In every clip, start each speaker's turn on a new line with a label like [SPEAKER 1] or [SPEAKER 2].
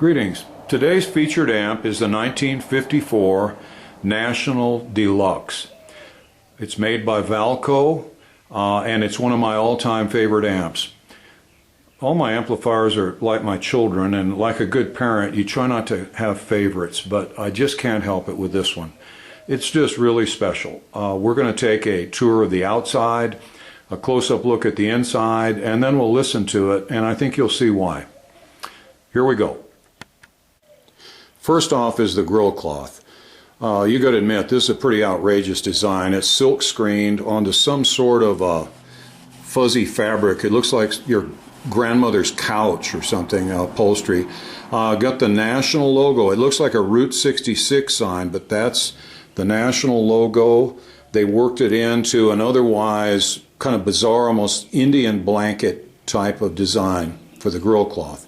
[SPEAKER 1] Greetings. Today's featured amp is the 1954 National Deluxe. It's made by Valco and it's one of my all-time favorite amps. All my amplifiers are like my children, and like a good parent you try not to have favorites, but I just can't help it with this one. It's just really special. We're going to take a tour of the outside, a close-up look at the inside, and then we'll listen to it, and I think you'll see why. Here we go. First off is the grill cloth. You got to admit, this is a pretty outrageous design. It's silk screened onto some sort of a fuzzy fabric. It looks like your grandmother's couch or something, upholstery. Got the national logo. It looks like a Route 66 sign, but that's the national logo. They worked it into an otherwise kind of bizarre, almost Indian blanket type of design for the grill cloth.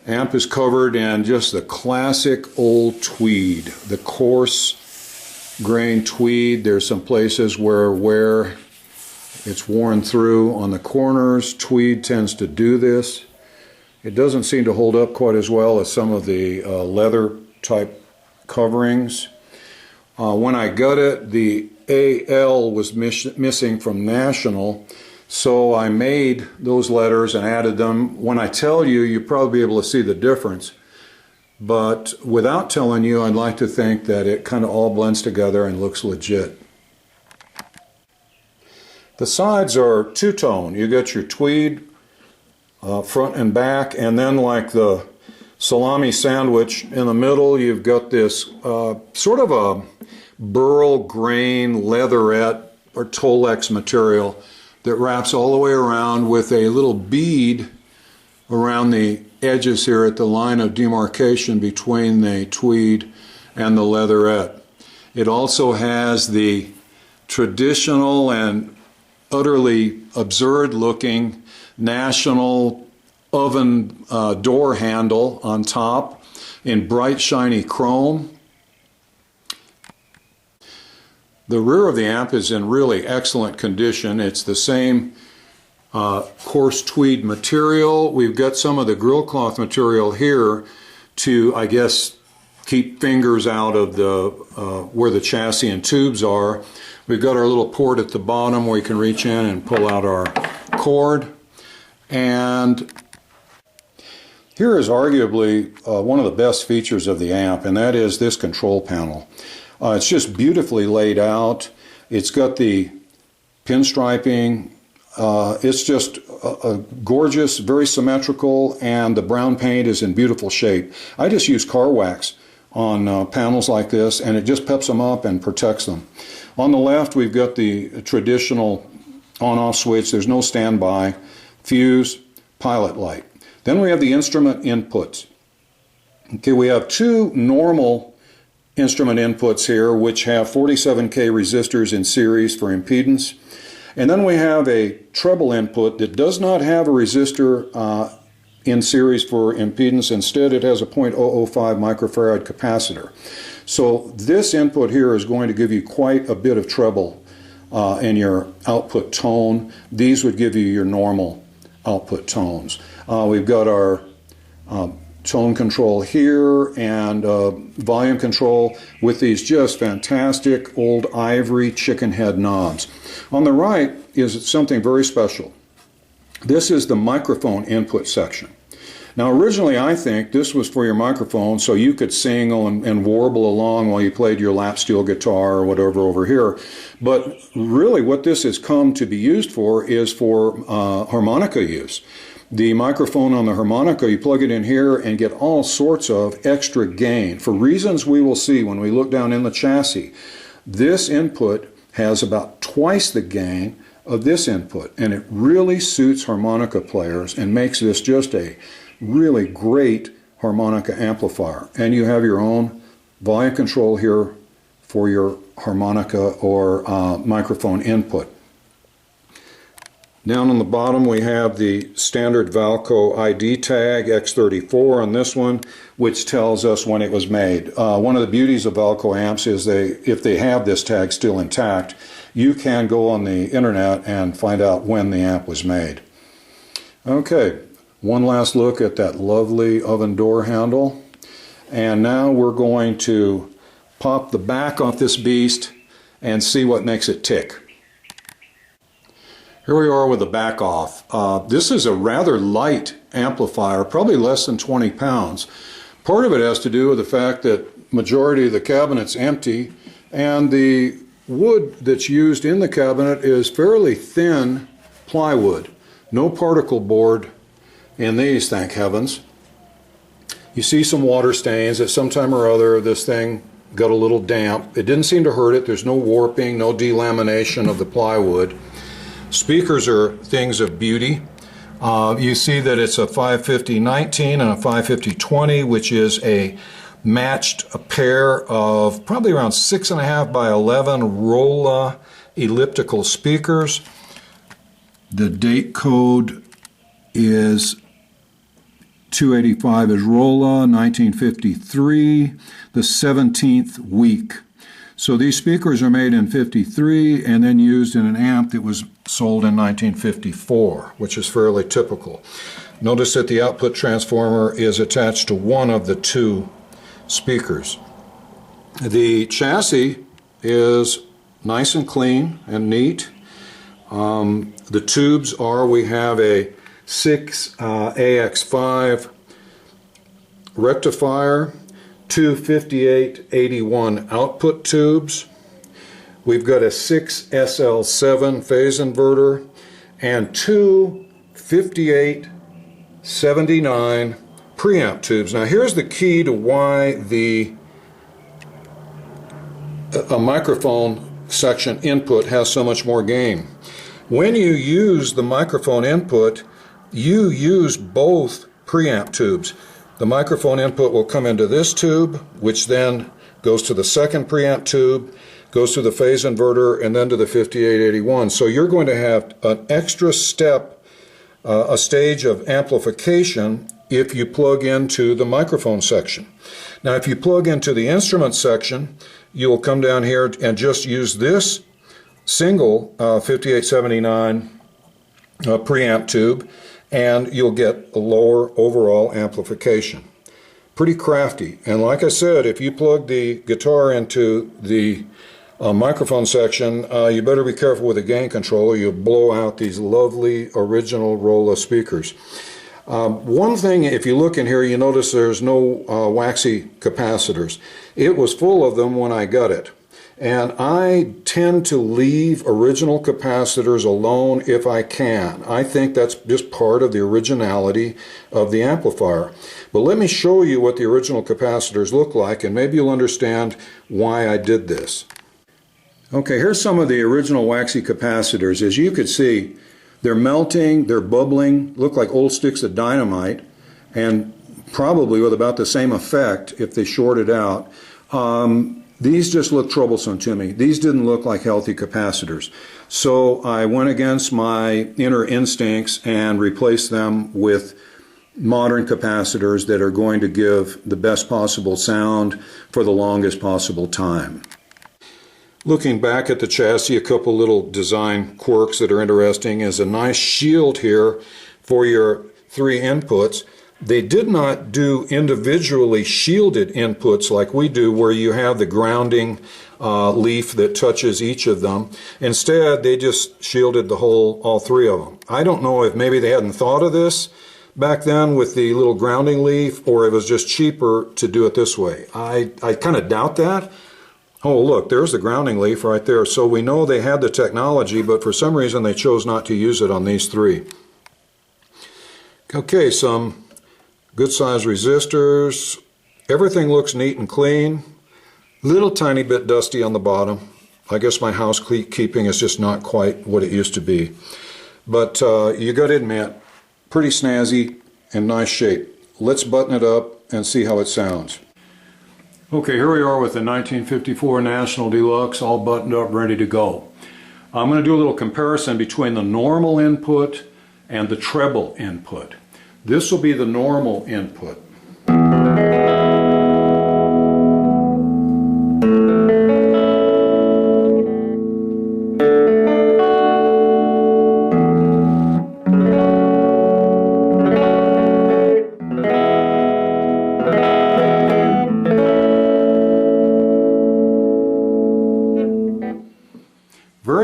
[SPEAKER 1] Amp is covered in just the classic old tweed, the coarse grain tweed. There's some places where it's worn through on the corners. Tweed tends to do this. It doesn't seem to hold up quite as well as some of the leather type coverings. When I got it, the AL was missing from National, so I made those letters and added them. When I tell you, you'll probably be able to see the difference, but without telling you, I'd like to think that it kind of all blends together and looks legit. The sides are two-tone. You got your tweed front and back, and then like the salami sandwich in the middle, you've got this sort of a burl grain leatherette or Tolex material that wraps all the way around with a little bead around the edges here at the line of demarcation between the tweed and the leatherette. It also has the traditional and utterly absurd looking National oven door handle on top in bright shiny chrome. The rear of the amp is in really excellent condition. It's the same coarse tweed material. We've got some of the grill cloth material here to, I guess, keep fingers out of the where the chassis and tubes are. We've got our little port at the bottom where you can reach in and pull out our cord. And here is arguably one of the best features of the amp, and that is this control panel. It's just beautifully laid out. It's got the pinstriping. It's just a gorgeous, very symmetrical, and the brown paint is in beautiful shape. I just use car wax on panels like this, and it just peps them up and protects them. On the left, we've got the traditional on-off switch. There's no standby, fuse, pilot light. Then we have the instrument inputs. Okay, we have two normal instrument inputs here, which have 47K resistors in series for impedance. And then we have a treble input that does not have a resistor in series for impedance. Instead, it has a 0.005 microfarad capacitor. So this input here is going to give you quite a bit of treble in your output tone. These would give you your normal output tones. We've got our tone control here and volume control with these just fantastic old ivory chicken head knobs. On the right is something very special. This is the microphone input section. Now originally I think this was for your microphone so you could sing and warble along while you played your lap steel guitar or whatever over here. But really what this has come to be used for is for harmonica use. The microphone on the harmonica, you plug it in here and get all sorts of extra gain. For reasons we will see when we look down in the chassis, this input has about twice the gain of this input, and it really suits harmonica players and makes this just a really great harmonica amplifier. And you have your own volume control here for your harmonica or microphone input. Down on the bottom we have the standard Valco ID tag X34 on this one, which tells us when it was made. One of the beauties of Valco amps is if they have this tag still intact, you can go on the internet and find out when the amp was made. Okay, One last look at that lovely oven door handle. And now we're going to pop the back off this beast and see what makes it tick. Here we are with the back off. This is a rather light amplifier, probably less than 20 pounds. Part of it has to do with the fact that majority of the cabinet's empty, and the wood that's used in the cabinet is fairly thin plywood. No particle board in these, thank heavens. You see some water stains. At some time or other, this thing got a little damp. It didn't seem to hurt it. There's no warping, no delamination of the plywood. Speakers are things of beauty. You see that it's a 550-19 and a 550-20, which is a matched a pair of probably around 6.5 by 11 Rolla elliptical speakers. The date code is 285 is Rolla, 1953, the 17th week. So these speakers are made in 53 and then used in an amp that was sold in 1954, which is fairly typical. Notice that the output transformer is attached to one of the two speakers. The chassis is nice and clean and neat. The tubes are, we have a 6 AX5 rectifier, two 5881 output tubes. We've got a 6 SL7 phase inverter and two 5879 preamp tubes. Now here's the key to why a microphone section input has so much more gain. When you use the microphone input, you use both preamp tubes. The microphone input will come into this tube, which then goes to the second preamp tube, goes to the phase inverter, and then to the 5881. So you're going to have an extra step, a stage of amplification if you plug into the microphone section. Now if you plug into the instrument section, you'll come down here and just use this single 5879 preamp tube, and you'll get a lower overall amplification. Pretty crafty. And like I said, if you plug the guitar into the microphone section, you better be careful with the gain controller. You'll blow out these lovely original Rolla speakers. One thing, if you look in here, you notice there's no waxy capacitors. It was full of them when I got it. And I tend to leave original capacitors alone if I can. I think that's just part of the originality of the amplifier. But let me show you what the original capacitors look like, and maybe you'll understand why I did this. Okay, here's some of the original waxy capacitors. As you could see, they're melting, they're bubbling, look like old sticks of dynamite, and probably with about the same effect if they shorted out. These just look troublesome to me. These didn't look like healthy capacitors. So I went against my inner instincts and replaced them with modern capacitors that are going to give the best possible sound for the longest possible time. Looking back at the chassis, a couple little design quirks that are interesting is a nice shield here for your three inputs. They did not do individually shielded inputs like we do, where you have the grounding leaf that touches each of them. Instead, they just shielded all three of them. I don't know if maybe they hadn't thought of this back then with the little grounding leaf, or it was just cheaper to do it this way. I kind of doubt that. Oh, look, there's the grounding leaf right there. So we know they had the technology, but for some reason they chose not to use it on these three. Okay, some good size resistors. Everything looks neat and clean. Little tiny bit dusty on the bottom. I guess my housekeeping is just not quite what it used to be. But you got to admit, pretty snazzy and nice shape. Let's button it up and see how it sounds. Okay, here we are with the 1954 National Deluxe, all buttoned up, ready to go. I'm going to do a little comparison between the normal input and the treble input. This will be the normal input.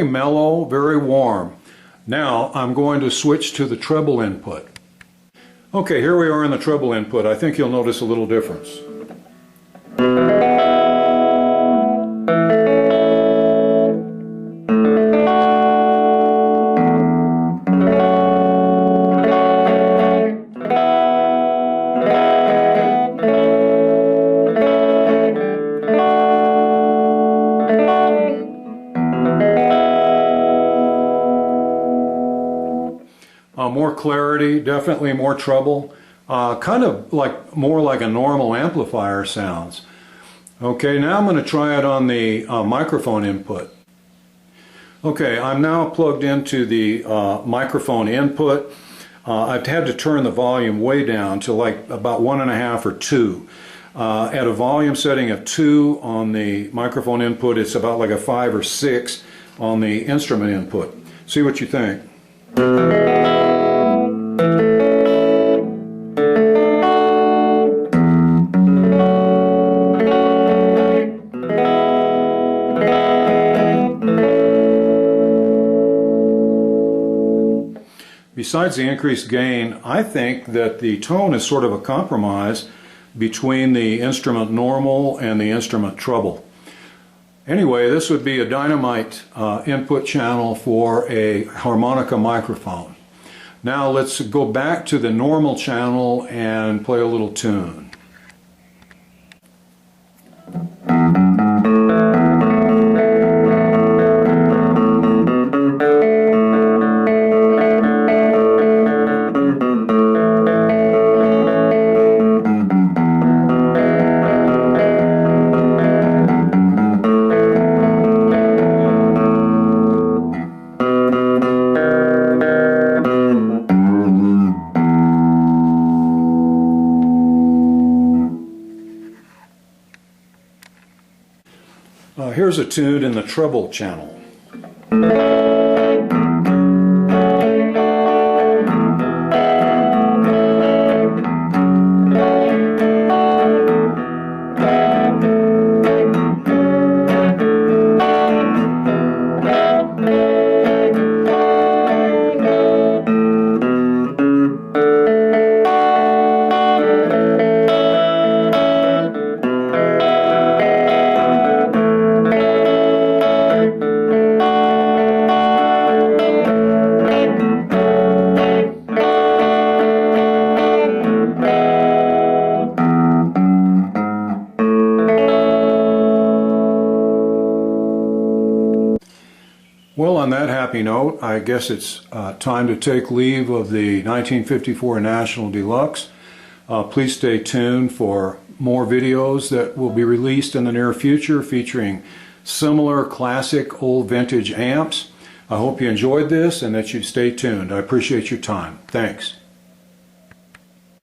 [SPEAKER 1] very mellow, very warm. Now I'm going to switch to the treble input. Okay, here we are in the treble input. I think you'll notice a little difference. More clarity, definitely more treble, kind of like more like a normal amplifier sounds. Okay, now I'm going to try it on the microphone input. Okay, I'm now plugged into the microphone input. I've had to turn the volume way down to like about 1.5 or 2. At a volume setting of 2 on the microphone input, it's about like a 5 or 6 on the instrument input. See what you think. Besides the increased gain, I think that the tone is sort of a compromise between the instrument normal and the instrument treble. Anyway, this would be a dynamite input channel for a harmonica microphone. Now let's go back to the normal channel and play a little tune. Here's a tune in the treble channel. Well, on that happy note, I guess it's time to take leave of the 1954 National Deluxe. Please stay tuned for more videos that will be released in the near future featuring similar classic old vintage amps. I hope you enjoyed this and that you stay tuned. I appreciate your time. Thanks.